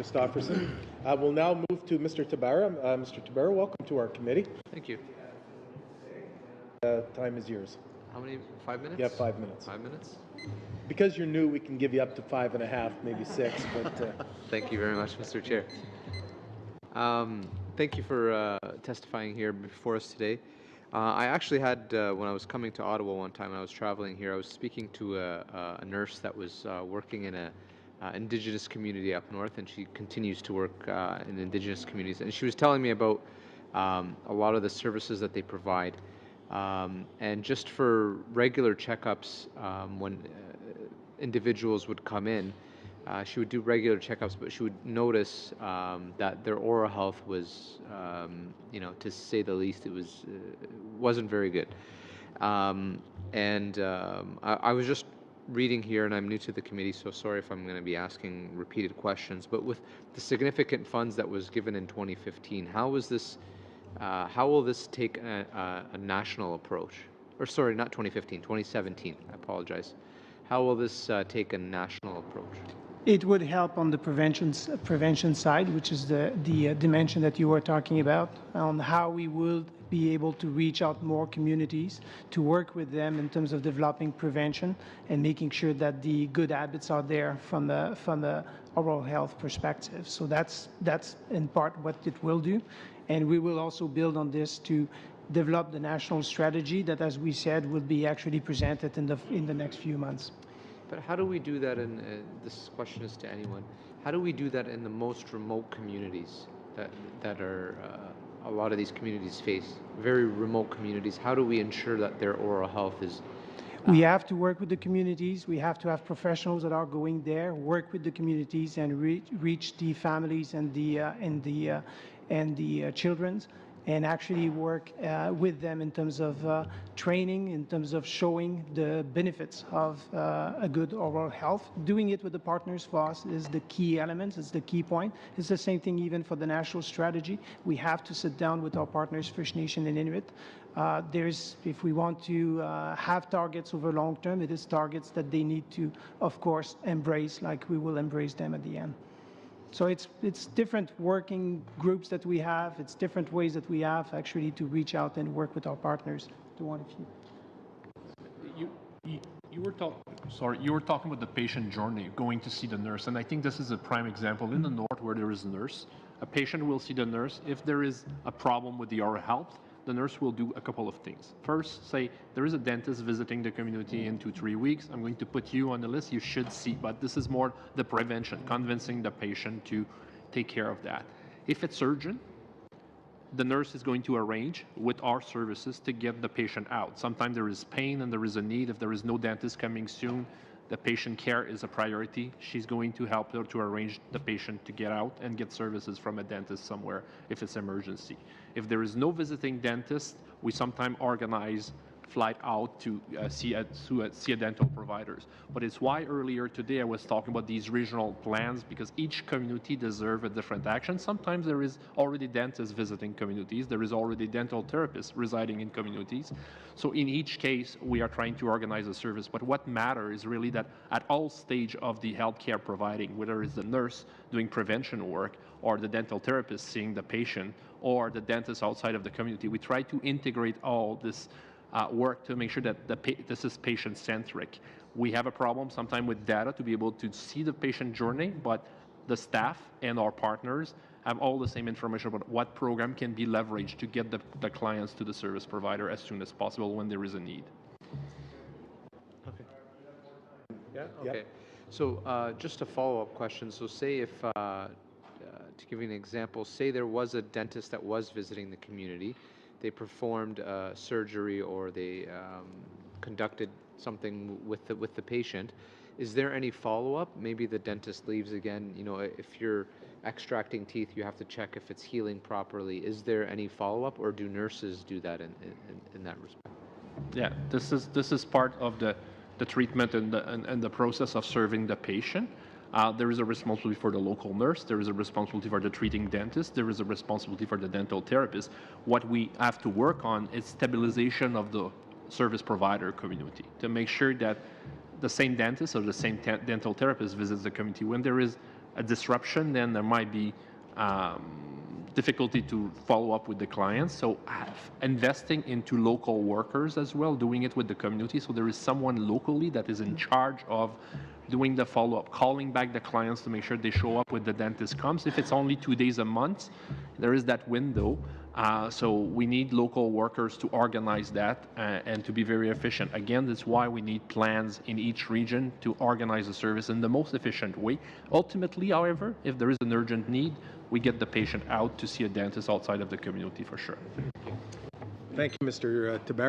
Christopherson. We'll now move to Mr. Tabara. Mr. Tabara, welcome to our committee. Thank you. Time is yours. How many? 5 minutes? You have 5 minutes. 5 minutes? Because you're new, we can give you up to 5.5, maybe 6. But Thank you very much, Mr. Chair. Thank you for testifying here before us today. I actually had, when I was coming to Ottawa one time when I was traveling here, I was speaking to a nurse that was working in a Indigenous community up north, and she continues to work in Indigenous communities. And she was telling me about a lot of the services that they provide. And just for regular checkups, when individuals would come in, she would do regular checkups, but she would notice that their oral health was, to say the least, it wasn't very good. I was just reading here, and I'm new to the committee, so sorry if I'm going to be asking repeated questions. But with the significant funds that was given in 2015, how will this take a national approach? Or sorry, not 2015, 2017. I apologize. How will this take a national approach? It would help on the prevention side, which is the dimension that you were talking about, on how we will be able to reach out more communities, to work with them in terms of developing prevention and making sure that the good habits are there from the oral health perspective. So that's in part what it will do. And we will also build on this to develop the national strategy that, as we said, will be actually presented in the next few months. But how do we do that this question is to anyone, how do we do that in the most remote communities that are, a lot of these communities face, very remote communities? How do we ensure that their oral health is... We have to work with the communities. We have to have professionals that are going there, work with the communities and reach the families and the children, and actually work with them in terms of training, in terms of showing the benefits of a good oral health. Doing it with the partners for us is the key element, is the key point. It's the same thing even for the national strategy. We have to sit down with our partners, First Nation and Inuit. If we want to have targets over long term, it is targets that they need to, of course, embrace, like we will embrace them at the end. So it's different working groups that we have. It's different ways that we have actually to reach out and work with our partners. To one of you. You were talking about the patient journey, going to see the nurse, and I think this is a prime example in the north where there is a nurse. A patient will see the nurse. If there is a problem with the oral health, the nurse will do a couple of things. First, say there is a dentist visiting the community in 2-3 weeks. I'm going to put you on the list. You should see, but this is more the prevention, convincing the patient to take care of that. If it's urgent, the nurse is going to arrange with our services to get the patient out. Sometimes there is pain and there is a need. If there is no dentist coming soon, the patient care is a priority. She's going to help her to arrange the patient to get out and get services from a dentist somewhere if it's emergency. If there is no visiting dentist, we sometimes organize flight out to see a dental providers. But it's why earlier today I was talking about these regional plans, because each community deserves a different action. Sometimes there is already dentists visiting communities. There is already dental therapists residing in communities. So in each case, we are trying to organize a service. But what matters is really that at all stage of the healthcare providing, whether it's the nurse doing prevention work or the dental therapist seeing the patient or the dentist outside of the community, we try to integrate all this work to make sure that this is patient-centric. We have a problem sometimes with data to be able to see the patient journey, but the staff and our partners have all the same information about what program can be leveraged to get the clients to the service provider as soon as possible when there is a need. Okay. Yeah, okay. Yep. So just a follow-up question. So say if, to give you an example, say there was a dentist that was visiting the community, they performed surgery or they conducted something with the patient. Is there any follow-up? Maybe the dentist leaves again. You know, if you're extracting teeth, you have to check if it's healing properly. Is there any follow-up, or do nurses do that in that respect? Yeah, this is part of the treatment and the process of serving the patient. There is a responsibility for the local nurse. There is a responsibility for the treating dentist. There is a responsibility for the dental therapist. What we have to work on is stabilization of the service provider community to make sure that the same dentist or the same dental therapist visits the community. When there is a disruption, then there might be difficulty to follow up with the clients. So investing into local workers as well, doing it with the community. So there is someone locally that is in charge of doing the follow-up, calling back the clients to make sure they show up when the dentist comes. If it's only 2 days a month, there is that window. So we need local workers to organize that and to be very efficient. Again, that's why we need plans in each region to organize the service in the most efficient way. Ultimately, however, if there is an urgent need, we get the patient out to see a dentist outside of the community for sure. Thank you, Mr. Tabar.